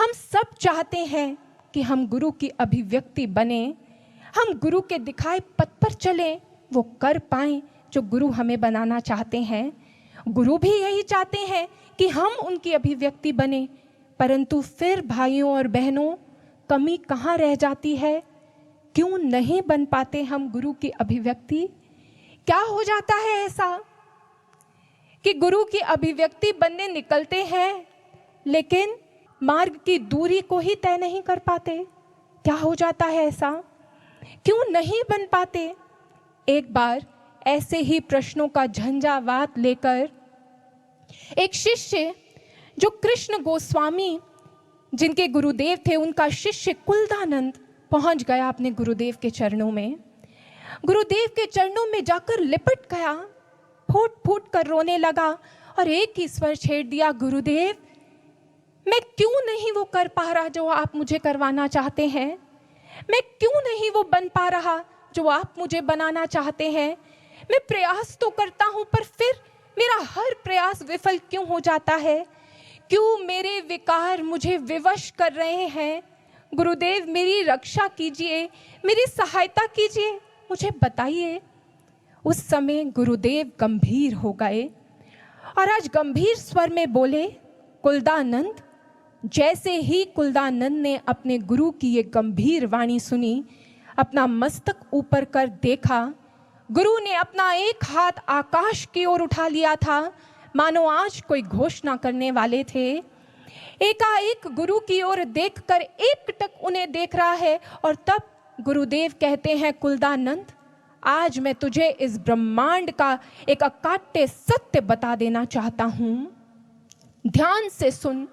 हम सब चाहते हैं कि हम गुरु की अभिव्यक्ति बने, हम गुरु के दिखाए पथ पर चलें, वो कर पाएं जो गुरु हमें बनाना चाहते हैं। गुरु भी यही चाहते हैं कि हम उनकी अभिव्यक्ति बने, परंतु फिर भाइयों और बहनों, कमी कहाँ रह जाती है? क्यों नहीं बन पाते हम गुरु की अभिव्यक्ति? क्या हो जाता है ऐसा कि गुरु की अभिव्यक्ति बनने निकलते हैं, लेकिन मार्ग की दूरी को ही तय नहीं कर पाते? क्या हो जाता है ऐसा? क्यों नहीं बन पाते? एक बार ऐसे ही प्रश्नों का झंझावात लेकर एक शिष्य, जो कृष्ण गोस्वामी जिनके गुरुदेव थे, उनका शिष्य कुलदानंद पहुंच गया अपने गुरुदेव के चरणों में। गुरुदेव के चरणों में जाकर लिपट गया, फूट फूट कर रोने लगा और एक ही स्वर छेड़ दिया, गुरुदेव, मैं क्यों नहीं वो कर पा रहा जो आप मुझे करवाना चाहते हैं? मैं क्यों नहीं वो बन पा रहा जो आप मुझे बनाना चाहते हैं? मैं प्रयास तो करता हूं, पर फिर मेरा हर प्रयास विफल क्यों हो जाता है? क्यों मेरे विकार मुझे विवश कर रहे हैं? गुरुदेव, मेरी रक्षा कीजिए, मेरी सहायता कीजिए, मुझे बताइए। उस समय गुरुदेव गंभीर हो गए और आज गंभीर स्वर में बोले, कुलदानंद। जैसे ही कुलदानंद ने अपने गुरु की ये गंभीर वाणी सुनी, अपना मस्तक ऊपर कर देखा, गुरु ने अपना एक हाथ आकाश की ओर उठा लिया था, मानो आज कोई घोषणा करने वाले थे। एकाएक गुरु की ओर देखकर एकटक उन्हें देख रहा है और तब गुरुदेव कहते हैं, कुलदानंद, आज मैं तुझे इस ब्रह्मांड का एक अकाट्य सत्य बता देना चाहता हूं। ध्यान से सुन।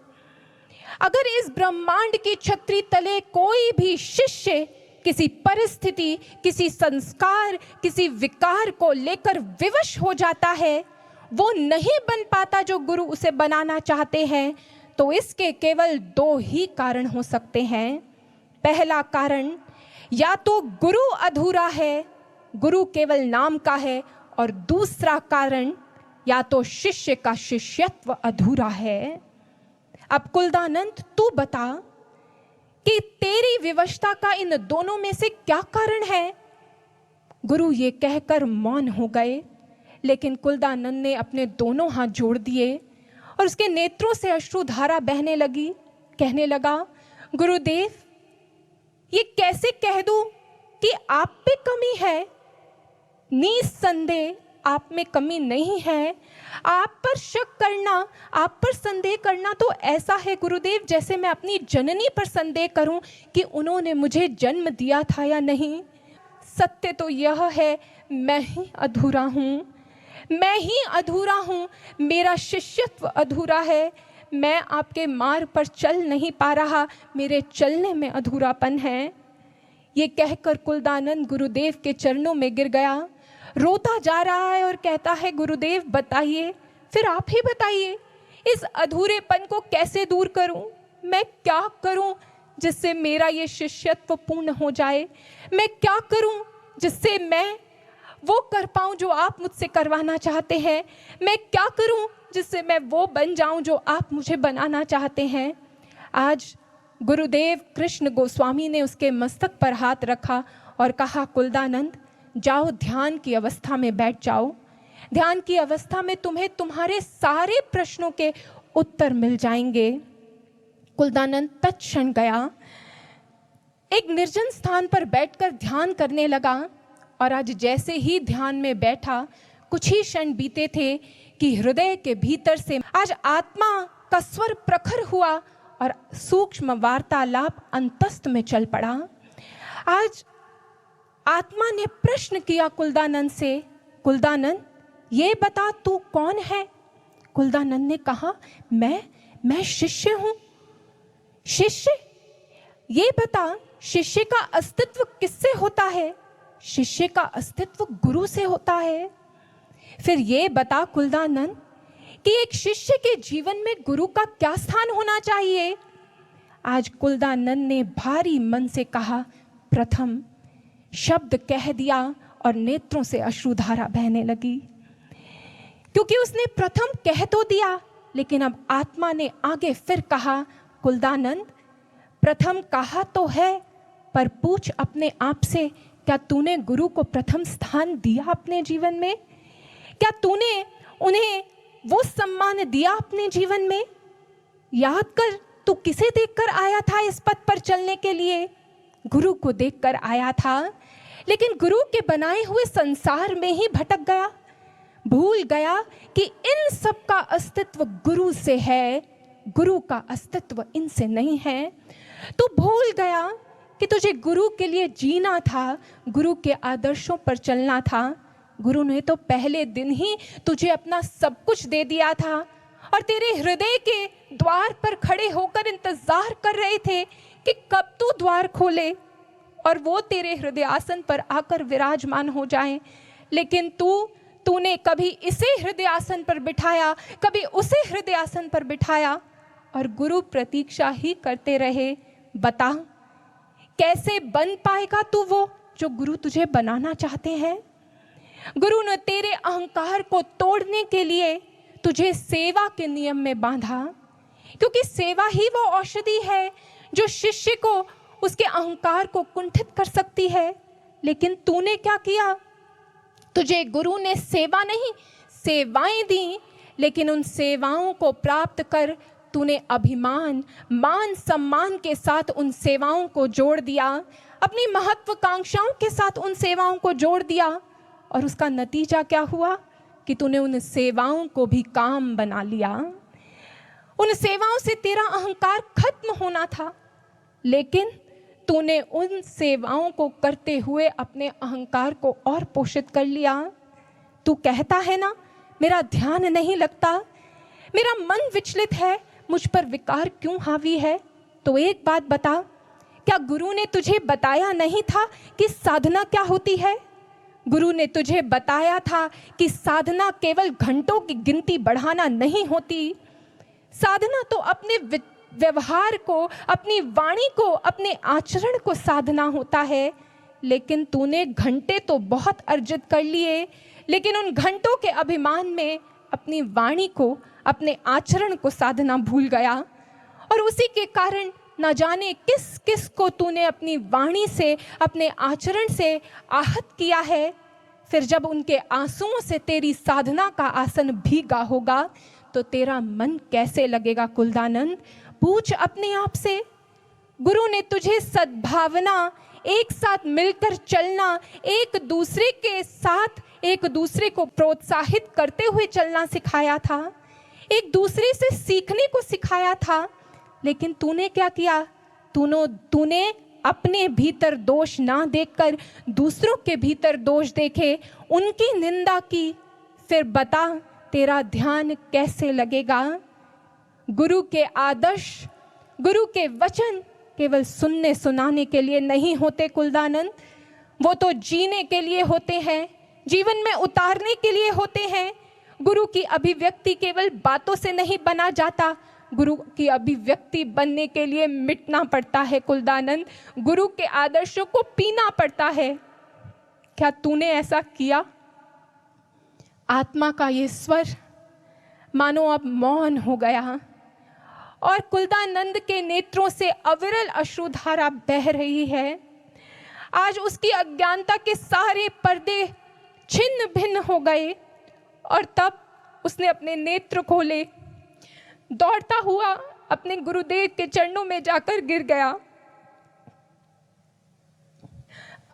अगर इस ब्रह्मांड की छतरी तले कोई भी शिष्य किसी परिस्थिति, किसी संस्कार, किसी विकार को लेकर विवश हो जाता है, वो नहीं बन पाता जो गुरु उसे बनाना चाहते हैं, तो इसके केवल दो ही कारण हो सकते हैं। पहला कारण, या तो गुरु अधूरा है, गुरु केवल नाम का है, और दूसरा कारण, या तो शिष्य का शिष्यत्व अधूरा है। अब कुलदानंद, तू बता कि तेरी विवशता का इन दोनों में से क्या कारण है? गुरु ये कहकर मौन हो गए, लेकिन कुलदानंद ने अपने दोनों हाथ जोड़ दिए और उसके नेत्रों से अश्रुधारा बहने लगी। कहने लगा, गुरुदेव, ये कैसे कह दूं कि आप पे कमी है? निस्संदेह आप में कमी नहीं है। आप पर शक करना, आप पर संदेह करना तो ऐसा है गुरुदेव, जैसे मैं अपनी जननी पर संदेह करूं कि उन्होंने मुझे जन्म दिया था या नहीं। सत्य तो यह है, मैं ही अधूरा हूं, मैं ही अधूरा हूं, मेरा शिष्यत्व अधूरा है। मैं आपके मार्ग पर चल नहीं पा रहा, मेरे चलने में अधूरापन है। ये कहकर कुलदानंद गुरुदेव के चरणों में गिर गया, रोता जा रहा है और कहता है, गुरुदेव बताइए, फिर आप ही बताइए, इस अधूरेपन को कैसे दूर करूं? मैं क्या करूं जिससे मेरा ये शिष्यत्व पूर्ण हो जाए? मैं क्या करूं जिससे मैं वो कर पाऊं जो आप मुझसे करवाना चाहते हैं? मैं क्या करूं जिससे मैं वो बन जाऊं जो आप मुझे बनाना चाहते हैं? आज गुरुदेव कृष्ण गोस्वामी ने उसके मस्तक पर हाथ रखा और कहा, कुलदानंद, जाओ ध्यान की अवस्था में बैठ जाओ। ध्यान की अवस्था में तुम्हें तुम्हारे सारे प्रश्नों के उत्तर मिल जाएंगे। कुलदानंद तत्क्षण गया, एक निर्जन स्थान पर बैठकर ध्यान करने लगा और आज जैसे ही ध्यान में बैठा, कुछ ही क्षण बीते थे कि हृदय के भीतर से आज आत्मा का स्वर प्रखर हुआ और सूक्ष्म वार्तालाप अंतस्थ में चल पड़ा। आज आत्मा ने प्रश्न किया कुलदानंद से, कुलदानंद, ये बता तू कौन है? कुलदानंद ने कहा, मैं शिष्य हूं। शिष्य? ये बता, शिष्य का अस्तित्व किससे होता है? शिष्य का अस्तित्व गुरु से होता है। फिर ये बता कुलदानंद कि एक शिष्य के जीवन में गुरु का क्या स्थान होना चाहिए? आज कुलदानंद ने भारी मन से कहा, प्रथम शब्द कह दिया और नेत्रों से अश्रुधारा बहने लगी, क्योंकि उसने प्रथम कह तो दिया, लेकिन अब आत्मा ने आगे फिर कहा, कुलदानंद, प्रथम कहा तो है, पर पूछ अपने आप से, क्या तूने गुरु को प्रथम स्थान दिया अपने जीवन में? क्या तूने उन्हें वो सम्मान दिया अपने जीवन में? याद कर, तू किसे देखकर आया था इस पथ पर चलने के लिए? गुरु को देखकर आया था, लेकिन गुरु के बनाए हुए संसार में ही भटक गया। भूल गया कि इन सब का अस्तित्व गुरु से है, गुरु का अस्तित्व इनसे नहीं है। तू भूल गया कि तुझे गुरु के लिए जीना था, गुरु के आदर्शों पर चलना था। गुरु ने तो पहले दिन ही तुझे अपना सब कुछ दे दिया था और तेरे हृदय के द्वार पर खड़े होकर इंतजार कर रहे थे कि कब तू द्वार खोले और वो तेरे हृदय आसन पर आकर विराजमान हो जाए। लेकिन तूने कभी इसे हृदय आसन पर बिठाया, कभी उसे हृदय आसन पर बिठाया और गुरु प्रतीक्षा ही करते रहे। बता, कैसे बन पाएगा तू वो जो गुरु तुझे बनाना चाहते हैं? गुरु ने तेरे अहंकार को तोड़ने के लिए तुझे सेवा के नियम में बांधा, क्योंकि सेवा ही वो औषधि है जो शिष्य को उसके अहंकार को कुंठित कर सकती है। लेकिन तूने क्या किया? तुझे गुरु ने सेवा नहीं, सेवाएं दी, लेकिन उन सेवाओं को प्राप्त कर तूने अभिमान, मान सम्मान के साथ उन सेवाओं को जोड़ दिया, अपनी महत्वाकांक्षाओं के साथ उन सेवाओं को जोड़ दिया। और उसका नतीजा क्या हुआ कि तूने उन सेवाओं को भी काम बना लिया। उन सेवाओं से तेरा अहंकार खत्म होना था, लेकिन तूने उन सेवाओं को करते हुए अपने अहंकार को और पोषित कर लिया। तू कहता है ना, मेरा ध्यान नहीं लगता, मेरा मन विचलित है, मुझ पर विकार क्यों हावी है? तो एक बात बता, क्या गुरु ने तुझे बताया नहीं था कि साधना क्या होती है? गुरु ने तुझे बताया था कि साधना केवल घंटों की गिनती बढ़ाना नहीं होती। साधना तो अपने व्यवहार को, अपनी वाणी को, अपने आचरण को साधना होता है। लेकिन तूने घंटे तो बहुत अर्जित कर लिए, लेकिन उन घंटों के अभिमान में अपनी वाणी को, अपने आचरण को साधना भूल गया। और उसी के कारण न जाने किस किस को तूने अपनी वाणी से, अपने आचरण से आहत किया है। फिर जब उनके आंसुओं से तेरी साधना का आसन भीगा होगा तो तेरा मन कैसे लगेगा कुलदानंद? पूछ अपने आप से। गुरु ने तुझे सद्भावना, एक साथ मिलकर चलना, एक दूसरे के साथ एक दूसरे को प्रोत्साहित करते हुए चलना सिखाया था, एक दूसरे से सीखने को सिखाया था। लेकिन तूने क्या किया? तूने अपने भीतर दोष ना देखकर दूसरों के भीतर दोष देखे, उनकी निंदा की। फिर बता, तेरा ध्यान कैसे लगेगा? गुरु के आदर्श, गुरु के वचन केवल सुनने सुनाने के लिए नहीं होते कुलदानंद, वो तो जीने के लिए होते हैं, जीवन में उतारने के लिए होते हैं। गुरु की अभिव्यक्ति केवल बातों से नहीं बना जाता, गुरु की अभिव्यक्ति बनने के लिए मिटना पड़ता है कुलदानंद, गुरु के आदर्शों को पीना पड़ता है। क्या तूने ऐसा किया? आत्मा का ये स्वर मानो अब मौन हो गया और कुलदानंद के नेत्रों से अविरल अश्रुधारा बह रही है। आज उसकी अज्ञानता के सारे पर्दे छिन्न भिन्न हो गए और तब उसने अपने नेत्र खोले, दौड़ता हुआ अपने गुरुदेव के चरणों में जाकर गिर गया।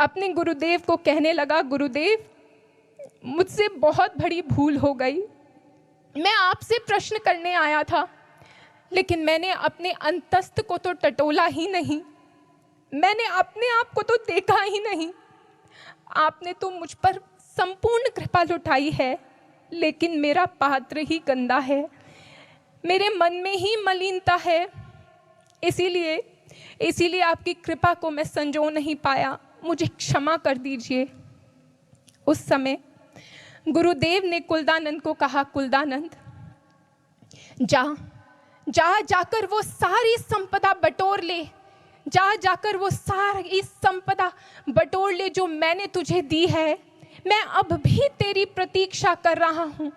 अपने गुरुदेव को कहने लगा, गुरुदेव, मुझसे बहुत बड़ी भूल हो गई। मैं आपसे प्रश्न करने आया था, लेकिन मैंने अपने अंतस्थ को तो टटोला ही नहीं, मैंने अपने आप को तो देखा ही नहीं। आपने तो मुझ पर संपूर्ण कृपा लुटाई है, लेकिन मेरा पात्र ही गंदा है, मेरे मन में ही मलिनता है। इसीलिए आपकी कृपा को मैं संजो नहीं पाया, मुझे क्षमा कर दीजिए। उस समय गुरुदेव ने कुलदानंद को कहा, कुलदानंद, जाकर वो सारी संपदा बटोर ले, जाकर वो सारी संपदा बटोर ले जो मैंने तुझे दी है। मैं अब भी तेरी प्रतीक्षा कर रहा हूँ।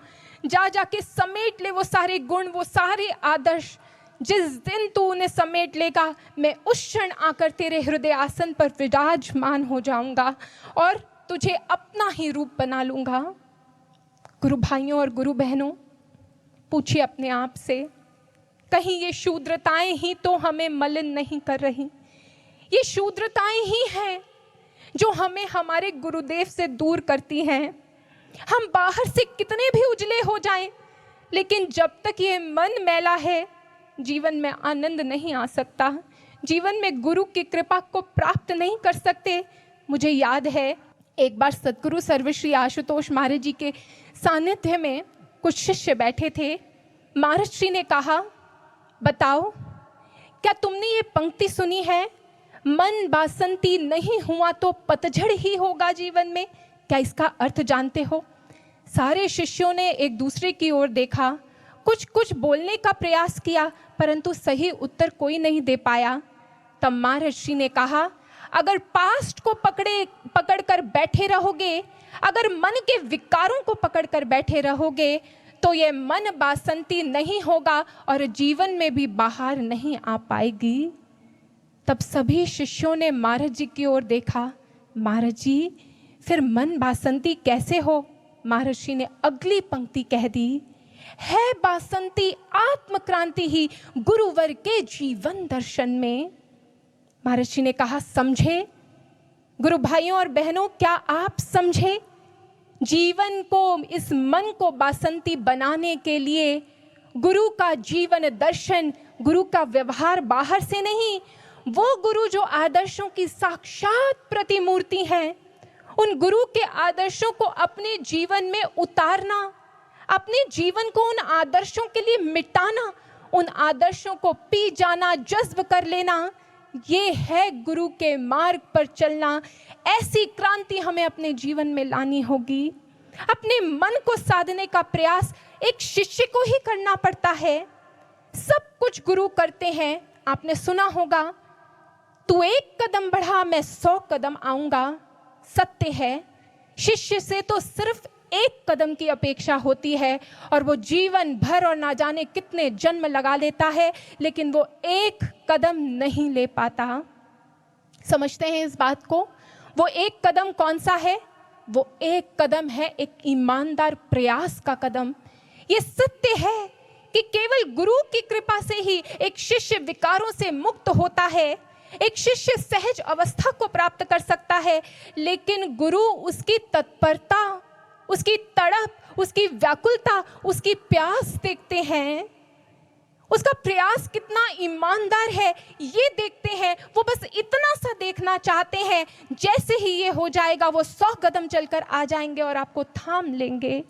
जाके समेट ले वो सारे गुण, वो सारे आदर्श जिस दिन तू उन्हें समेट लेगा, मैं उस क्षण आकर तेरे हृदय आसन पर विराजमान हो जाऊंगा और तुझे अपना ही रूप बना लूंगा। गुरु भाइयों और गुरु बहनों, पूछिए अपने आप से, कहीं ये शूद्रताएं ही तो हमें मलिन नहीं कर रही? ये शूद्रताएं ही हैं जो हमें हमारे गुरुदेव से दूर करती हैं। हम बाहर से कितने भी उजले हो जाएं, लेकिन जब तक ये मन मैला है, जीवन में आनंद नहीं आ सकता, जीवन में गुरु की कृपा को प्राप्त नहीं कर सकते। मुझे याद है एक बार सद्गुरु सर्वश्री आशुतोष महाराज जी के सानिध्य में कुछ शिष्य बैठे थे। महाराज श्री ने कहा, बताओ क्या तुमने ये पंक्ति सुनी है, मन बासंती नहीं हुआ तो पतझड़ ही होगा जीवन में? क्या इसका अर्थ जानते हो? सारे शिष्यों ने एक दूसरे की ओर देखा, कुछ कुछ बोलने का प्रयास किया, परंतु सही उत्तर कोई नहीं दे पाया। तब महर्षि ने कहा, अगर पास्ट को पकड़ कर बैठे रहोगे, अगर मन के विकारों को पकड़ कर बैठे रहोगे, तो ये मन बासंती नहीं होगा और जीवन में भी बाहर नहीं आ पाएगी। तब सभी शिष्यों ने महाराज जी की ओर देखा। महाराज जी, फिर मन बासंती कैसे हो? महर्षि ने अगली पंक्ति कह दी, है बासंती आत्मक्रांति ही गुरुवर के जीवन दर्शन में। महर्षि ने कहा, समझे? गुरु भाइयों और बहनों, क्या आप समझे? जीवन को, इस मन को बासंती बनाने के लिए गुरु का जीवन दर्शन, गुरु का व्यवहार बाहर से नहीं, वो गुरु जो आदर्शों की साक्षात प्रतिमूर्ति हैं, उन गुरु के आदर्शों को अपने जीवन में उतारना, अपने जीवन को उन आदर्शों के लिए मिटाना, उन आदर्शों को पी जाना, जज्ब कर लेना, ये है गुरु के मार्ग पर चलना। ऐसी क्रांति हमें अपने जीवन में लानी होगी। अपने मन को साधने का प्रयास एक शिष्य को ही करना पड़ता है। सब कुछ गुरु करते हैं। आपने सुना होगा, तू 1 कदम बढ़ा मैं 100 कदम आऊंगा। सत्य है, शिष्य से तो सिर्फ 1 कदम की अपेक्षा होती है और वो जीवन भर और ना जाने कितने जन्म लगा लेता है, लेकिन वो 1 कदम नहीं ले पाता। समझते हैं इस बात को? वो 1 कदम कौन सा है? वो 1 कदम है एक ईमानदार प्रयास का कदम। ये सत्य है कि केवल गुरु की कृपा से ही एक शिष्य विकारों से मुक्त होता है, एक शिष्य सहज अवस्था को प्राप्त कर सकता है, लेकिन गुरु उसकी तत्परता, उसकी तड़प, उसकी व्याकुलता, उसकी प्यास देखते हैं। उसका प्रयास कितना ईमानदार है ये देखते हैं। वो बस इतना सा देखना चाहते हैं, जैसे ही ये हो जाएगा वो 100 कदम चलकर आ जाएंगे और आपको थाम लेंगे।